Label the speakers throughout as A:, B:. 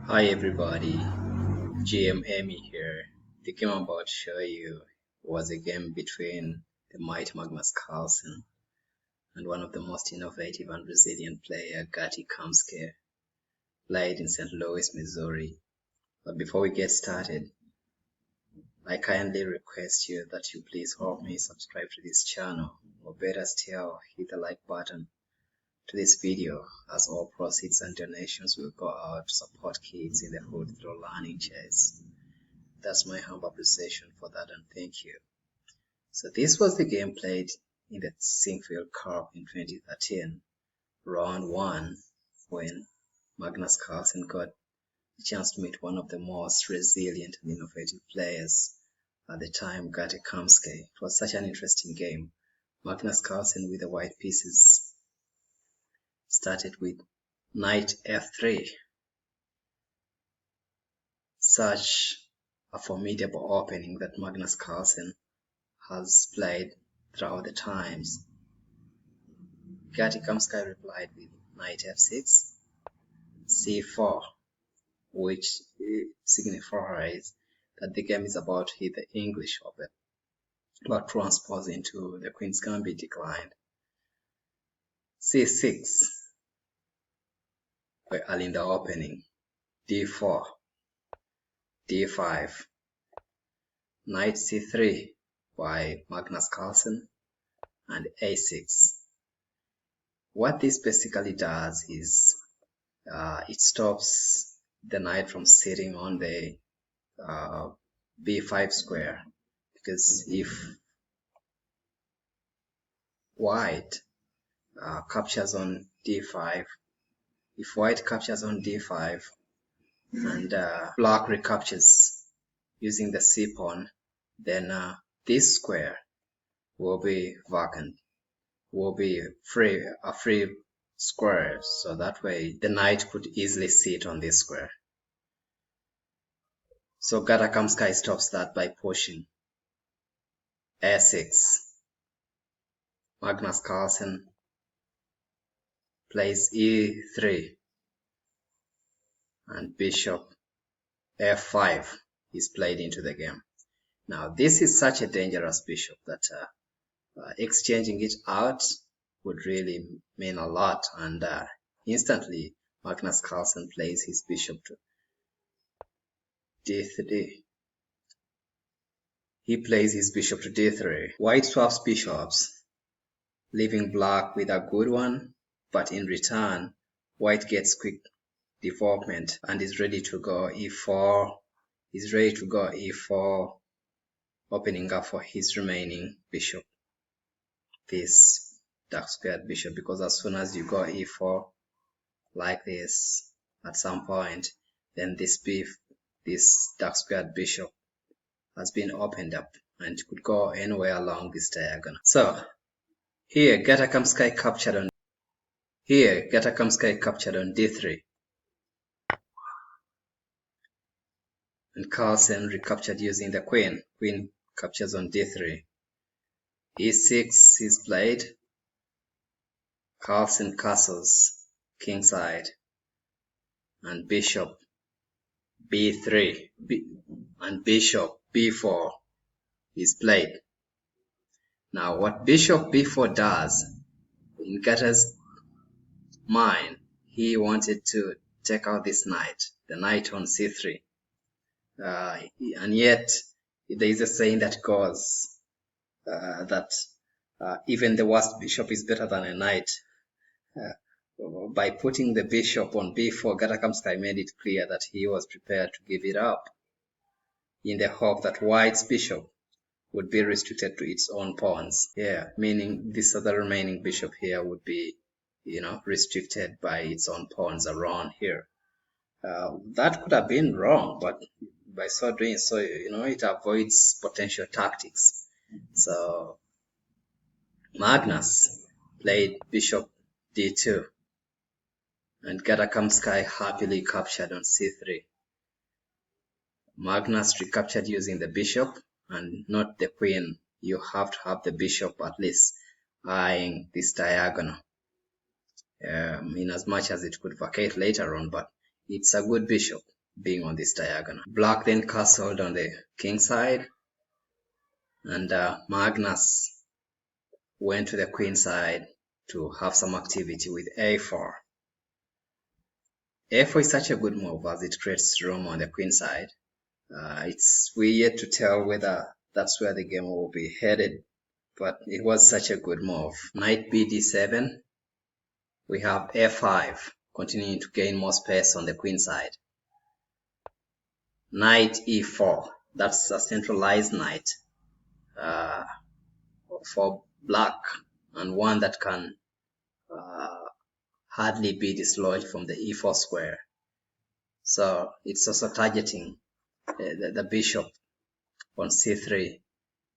A: Hi everybody, GM Amy here. The game I'm about to show you was a game between the Mighty Magnus Carlsen and one of the most innovative and resilient player, Gata Kamsky, played in St. Louis, Missouri. But before we get started, I kindly request you that you please help me subscribe to this channel, or better still, hit the like button to this video, as all proceeds and donations will go out to support kids in the hood through learning chess. That's my humble appreciation for that, and thank you. So this was the game played in the Sinquefield Cup in 2013, round 1, when Magnus Carlsen got a chance to meet one of the most resilient and innovative players at the time, Gata Kamsky. It was such an interesting game. Magnus Carlsen with the white pieces started with knight f3. Such a formidable opening that Magnus Carlsen has played throughout the times. Gata Kamsky replied with knight f6, c4, which signifies that the game is about to hit the English Open, but transpose into the Queen's Gambit declined. c6, by early in the opening, d4, d5, knight c3 by Magnus Carlsen, and a6. What this basically does is it stops the knight from sitting on the b5 square, because if white captures on d5, if white captures on d5 and black recaptures using the c pawn, then this square will be vacant, will be a free square, so that way the knight could easily sit on this square. So Gata Kamsky stops that by pushing a6. Magnus Carlsen plays e3, and bishop f5 is played into the game. Now this is such a dangerous bishop that exchanging it out would really mean a lot, and instantly Magnus Carlsen plays his bishop to d3. He plays his bishop to d3. White swaps bishops, leaving black with a good one, but in return white gets quick development and is ready to go e4, opening up for his remaining bishop, this dark squared bishop, because as soon as you go e4 like this at some point, then this dark squared bishop has been opened up and could go anywhere along this diagonal. So here Gata Kamsky captured on d3, and Carlsen recaptured using the queen. Queen captures on d3. e6 is played. Carlsen castles kingside, and bishop b3 and bishop b4 is played. Now what bishop b4 does, in Gata's mind, he wanted to take out this knight, the knight on c3, and yet there is a saying that goes that even the worst bishop is better than a knight. By putting the bishop on b4, Gata Kamsky made it clear that he was prepared to give it up in the hope that white's bishop would be restricted to its own pawns. Yeah, meaning this other remaining bishop here would be, restricted by its own pawns around here. That could have been wrong, but by so doing so, it avoids potential tactics. So Magnus played bishop d2, and Gata Kamsky happily captured on c3. Magnus recaptured using the bishop and not the queen. You have to have the bishop at least eyeing this diagonal, in as much as it could vacate later on, but it's a good bishop. being on this diagonal. Black then castled on the king side, and Magnus went to the queen side to have some activity with a4. a4 is such a good move as it creates room on the queen side. We're yet to tell whether that's where the game will be headed, but it was such a good move. Knight b d7. We have a5, continuing to gain more space on the queen side. Knight e4. That's a centralized knight for black, and one that can hardly be dislodged from the e4 square. So it's also targeting the bishop on c3.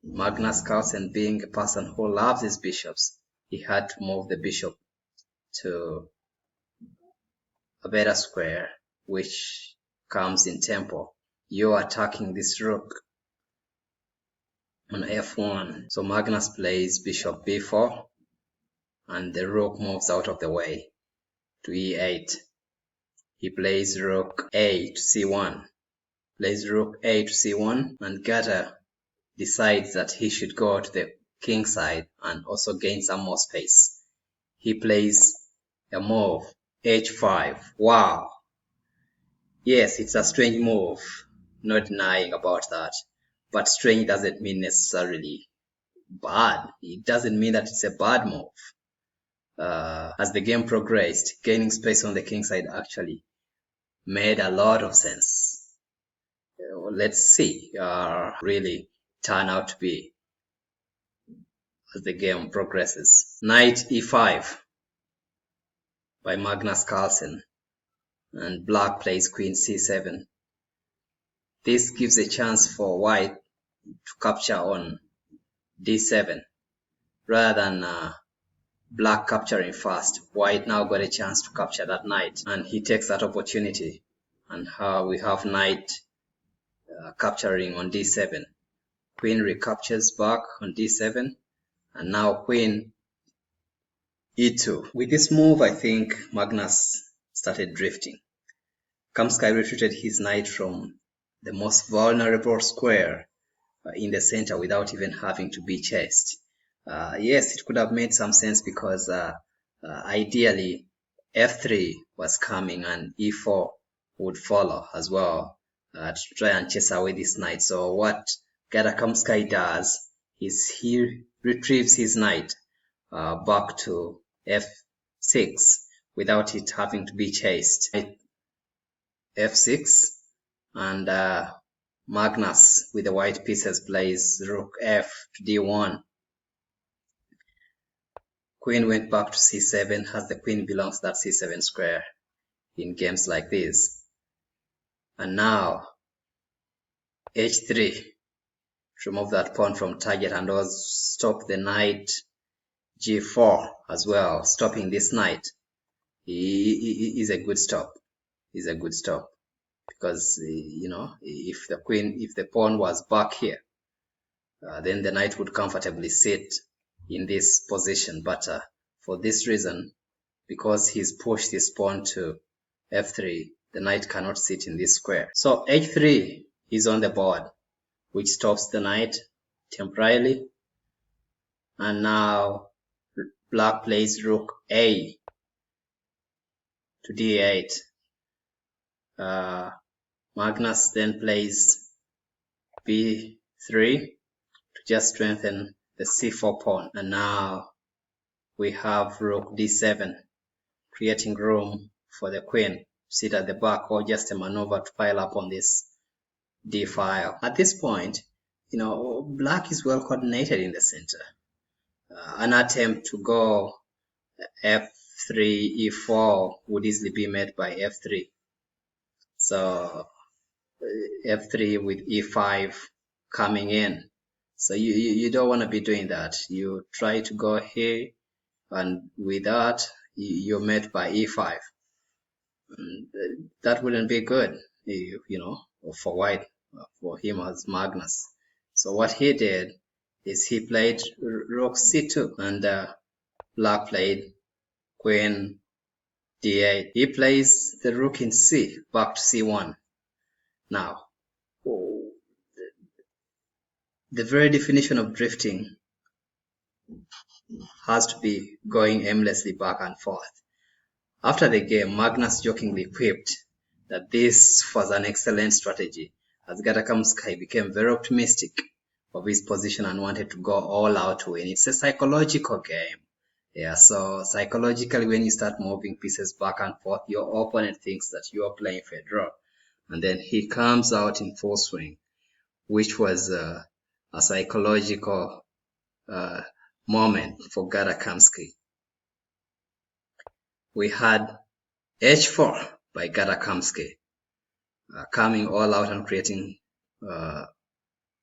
A: Magnus Carlsen, being a person who loves his bishops, he had to move the bishop to a better square, which comes in tempo. You're attacking this rook on f1. So Magnus plays bishop b4, and the rook moves out of the way to e8. He plays rook a to c1. Plays rook a to c1, and Gata decides that he should go to the king side and also gain some more space. He plays a move, h5. Wow. Yes, it's a strange move, no denying about that. But strange doesn't mean necessarily bad. It doesn't mean that it's a bad move. As the game progressed, gaining space on the king side actually made a lot of sense. Let's see really turn out to be as the game progresses. Knight e5 by Magnus Carlsen, and black plays queen c7. This gives a chance for white to capture on d7 rather than black capturing first. White now got a chance to capture that knight, and he takes that opportunity, and we have knight capturing on d7. Queen recaptures back on d7, and now queen e2. With this move, I think Magnus started drifting. Kamsky retreated his knight from the most vulnerable square in the center without even having to be chased. Yes, it could have made some sense because ideally f3 was coming and e4 would follow as well to try and chase away this knight. So what Gata Kamsky does is he retrieves his knight back to f6 without it having to be chased. f6, and Magnus with the white pieces plays rook f to d1. Queen went back to c7 as the queen belongs to that c7 square in games like this. And now h3 to remove that pawn from target and also stop the knight g4 as well. Stopping this knight is a good stop. Is a good stop because if the pawn was back here, then the knight would comfortably sit in this position. But for this reason, because he's pushed his pawn to f3, the knight cannot sit in this square. So h3 is on the board, which stops the knight temporarily. And now black plays rook a to d8. Magnus then plays b3 to just strengthen the c4 pawn. And now we have rook d7, creating room for the queen to sit at the back, or just a maneuver to pile up on this d file. At this point, black is well coordinated in the center. An attempt to go f3 e4 would easily be made by f3. So f3 with e5 coming in. So you don't want to be doing that. You try to go here, and with that you're met by e5. That wouldn't be good, for white, for him as Magnus. So what he did is he played rook c2, and black played queen d8. He plays the rook in c back to c1. Now, the very definition of drifting has to be going aimlessly back and forth. After the game, Magnus jokingly quipped that this was an excellent strategy, as Gata Kamsky became very optimistic of his position and wanted to go all out to win. It's a psychological game. Yeah, so psychologically, when you start moving pieces back and forth, your opponent thinks that you are playing for a draw. And then he comes out in full swing, which was a psychological moment for Gata Kamsky. We had h4 by Gata Kamsky, coming all out and creating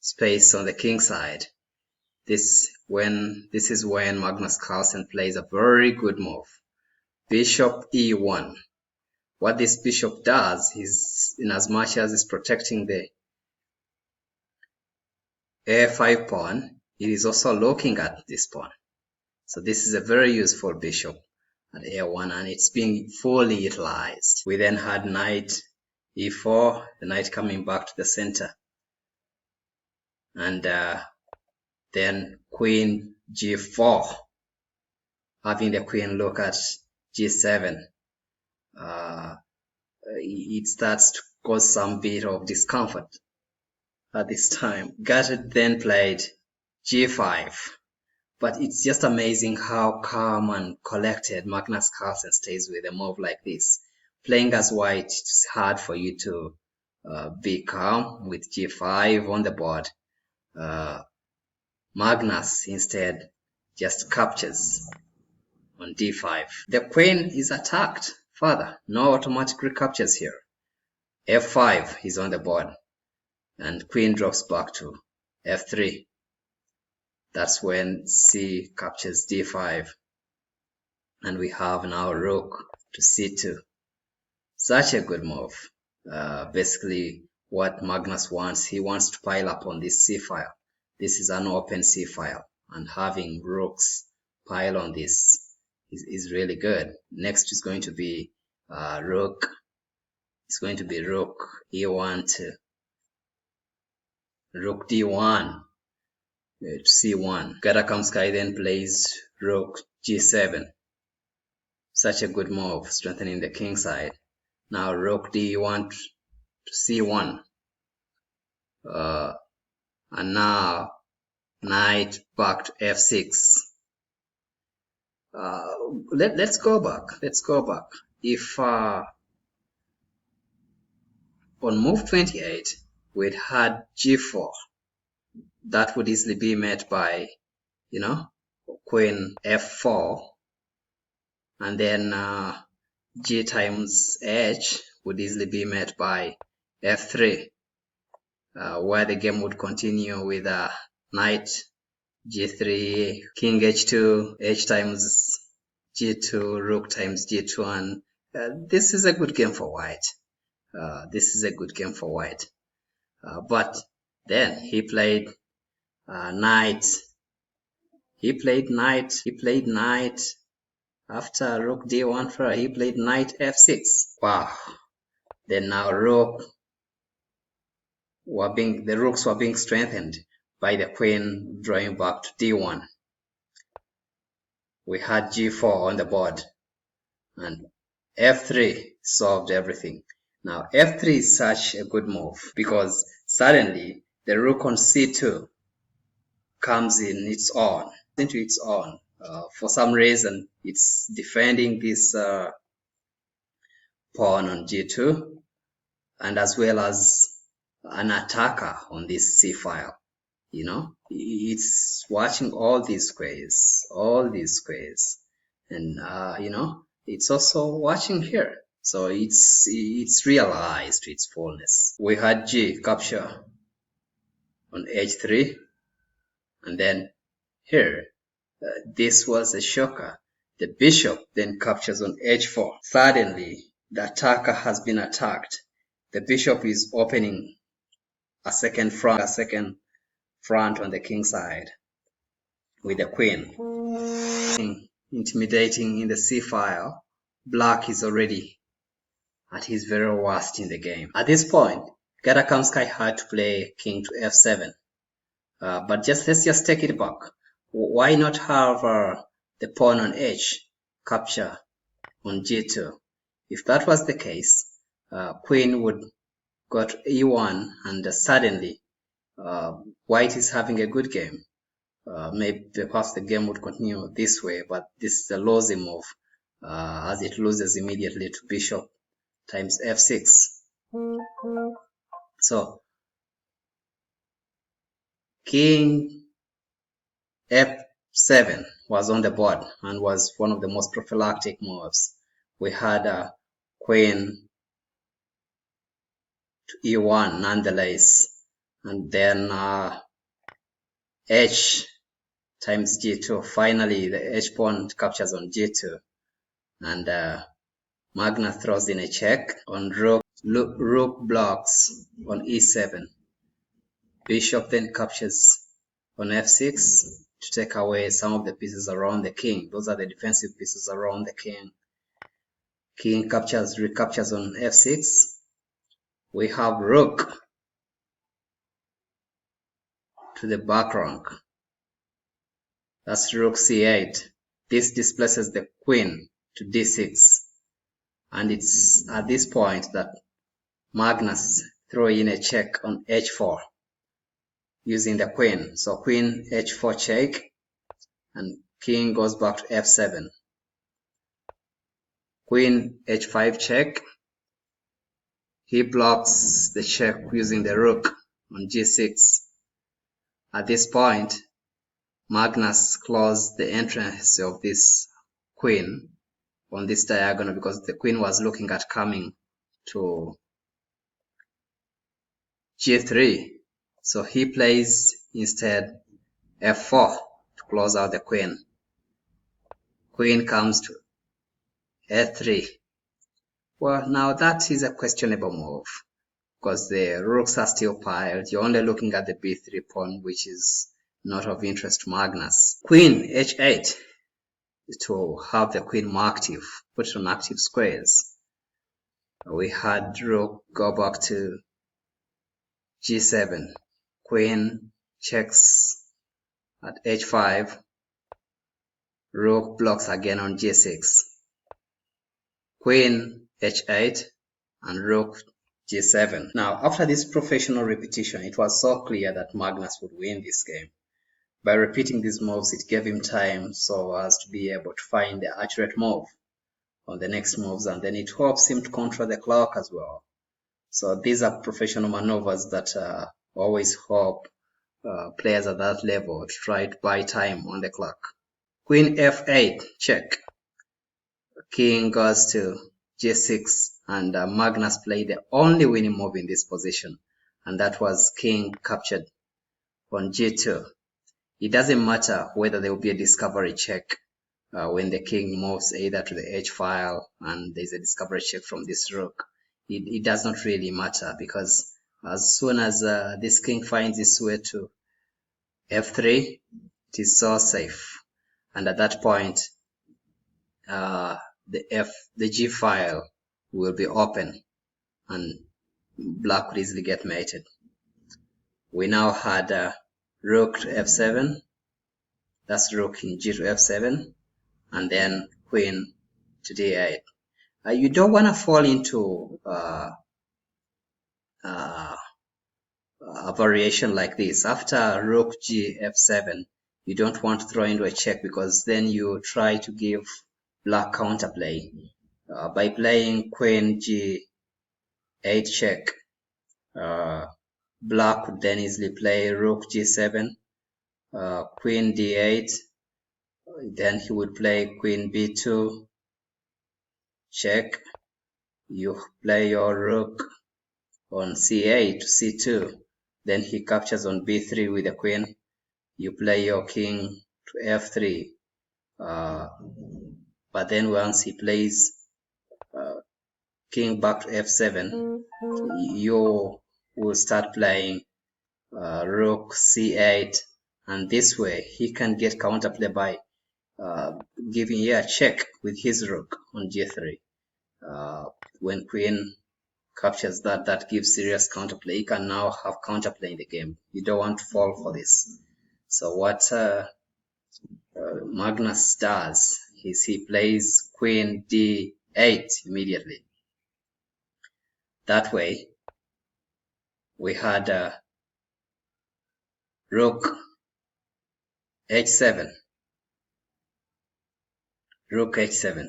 A: space on the king side. This is when Magnus Carlsen plays a very good move. Bishop e1. What this bishop does is, in as much as it's protecting the a5 pawn, it is also looking at this pawn. So this is a very useful bishop at a1, and it's being fully utilized. We then had knight e4, the knight coming back to the center, and then queen g4, having the queen look at g7. It starts to cause some bit of discomfort at this time. Gata then played g5, but it's just amazing how calm and collected Magnus Carlsen stays with a move like this. Playing as white, it's hard for you to be calm with g5 on the board. Magnus instead just captures on d5. The queen is attacked further. No automatic recaptures here. f5 is on the board, and queen drops back to f3. That's when c captures d5, and we have now rook to c2. Such a good move. Basically what Magnus wants, he wants to pile up on this c file. This is an open c file, and having rooks pile on this is really good. Next is going to be rook. It's going to be rook e1 to rook d1 to c1. Gata Kamsky then plays rook g7. Such a good move, strengthening the king side. Now rook d1 to c1. And now knight back to f6. Let's go back. If on move 28 we'd had g4, that would easily be met by, queen f4, and then g times h would easily be met by f3, where the game would continue with knight g3, king h2, h times g2, rook times g2, and this is a good game for white. But then he played knight. He played knight. After rook d1, he played knight f6. Wow. Then now the rooks were being strengthened by the queen drawing back to d1. We had g4 on the board, and f3 solved everything. Now f3 is such a good move because suddenly the rook on c2 comes into its own. For some reason, it's defending this pawn on g2, and as well as an attacker on this c file. It's watching all these squares, and it's also watching here. So it's realized its fullness. We had g capture on h3, and then here, this was a shocker. The bishop then captures on h4. Suddenly, the attacker has been attacked. The bishop is opening a second front on the king side with the queen. Intimidating in the c file. Black is already at his very worst in the game. At this point, Gata Kamsky had to play king to f7. But let's just take it back. Why not have the pawn on h capture on g2? If that was the case, queen would go to e1, and suddenly white is having a good game. Maybe perhaps the game would continue this way, but this is a lousy move, as it loses immediately to bishop times f6. So king f7 was on the board and was one of the most prophylactic moves. We had a queen to e1 nonetheless, and then h times g2. Finally, the h pawn captures on g2, and Magnus throws in a check on rook. Rook blocks on e7. Bishop then captures on f6 to take away some of the pieces around the king. Those are the defensive pieces around the king. King recaptures on f6. We have rook to the back rank. That's rook c8. This displaces the queen to d6. And it's at this point that Magnus throws in a check on h4 using the queen. So queen h4 check, and king goes back to f7. Queen h5 check. He blocks the check using the rook on g6. At this point, Magnus closed the entrance of this queen on this diagonal because the queen was looking at coming to g3. So he plays instead f4 to close out the queen. Queen comes to f3. Well, now that is a questionable move because the rooks are still piled. You're only looking at the b3 pawn, which is not of interest to Magnus. Queen h8 to have the queen more active, put it on active squares. We had rook go back to g7. Queen checks at h5. Rook blocks again on g6. Queen h8 and rook g7. Now, after this professional repetition, it was so clear that Magnus would win this game. By repeating these moves, it gave him time so as to be able to find the accurate move on the next moves, and then it helps him to control the clock as well. So these are professional maneuvers that always help players at that level to try to buy time on the clock. Queen f8 check. King goes to g6, and Magnus played the only winning move in this position, and that was king captured on g2. It doesn't matter whether there will be a discovery check when the king moves either to the h file and there's a discovery check from this rook. It does not really matter, because as soon as this king finds its way to f3, it is so safe, and at that point the g file will be open and black could easily get mated. We now had rook to f7. That's rook in g to f7, and then queen to d8. You don't want to fall into a variation like this. After rook g f7, you don't want to throw into a check, because then you try to give black counterplay. By playing queen g8 check, black could then easily play rook g7, queen d8, then he would play queen b2 check. You play your rook on c8 to c2, then he captures on b3 with the queen. You play your king to f3, but then once he plays king back to f7, you will start playing rook c8, and this way he can get counterplay by giving a check with his rook on g3. When queen captures that gives serious counterplay. You can now have counterplay in the game. You don't want to fall for this. So what Magnus does is he plays Queen D8 immediately. That way, we had Rook H7, Rook H7,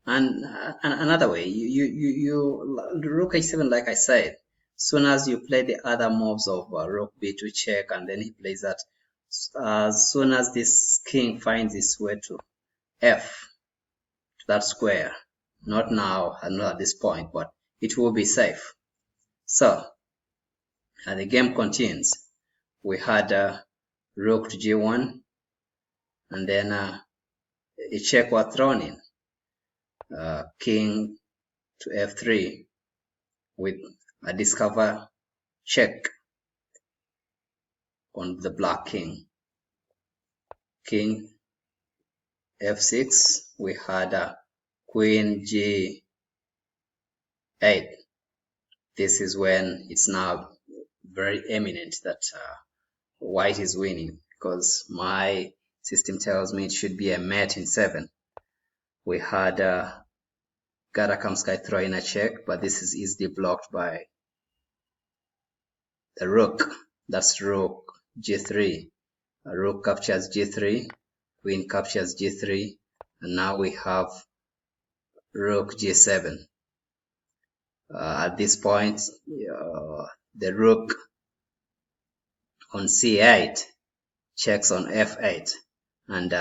A: and another way, Rook H7, like I said, soon as you play the other moves of Rook B2 check, and then he plays that, as soon as this king finds its way to F, to that square, not now and not at this point, but it will be safe. So, and the game continues. We had Rook to G1, and then a check was thrown in. King to F3 with a discover check on the black king. King F6, we had a Queen G8. This is when it's now very eminent that white is winning, because my system tells me it should be a mate in 7. We had Gata Kamsky throw in a check, but this is easily blocked by the rook. That's Rook G3. Rook captures G3, Queen captures G3, and now we have Rook G7. At this point, the Rook on C8 checks on F8, and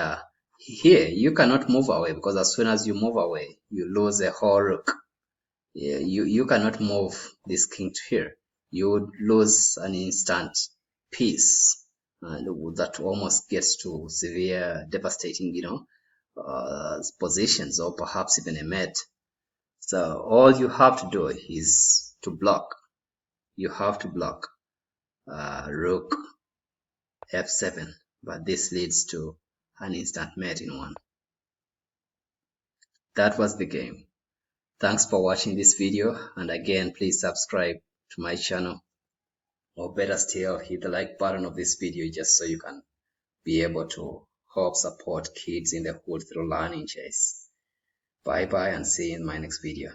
A: here you cannot move away, because as soon as you move away, you lose a whole rook. You cannot move this king to here. You would lose an instant piece, and that almost gets to severe, devastating, positions, or perhaps even a mate. So all you have to do is to block. You have to block Rook F7, but this leads to an instant mate in 1. That was the game. Thanks for watching this video, and again, please subscribe to my channel, or better still, hit the like button of this video just so you can be able to help support kids in the hood through learning chess. Bye bye, and see you in my next video.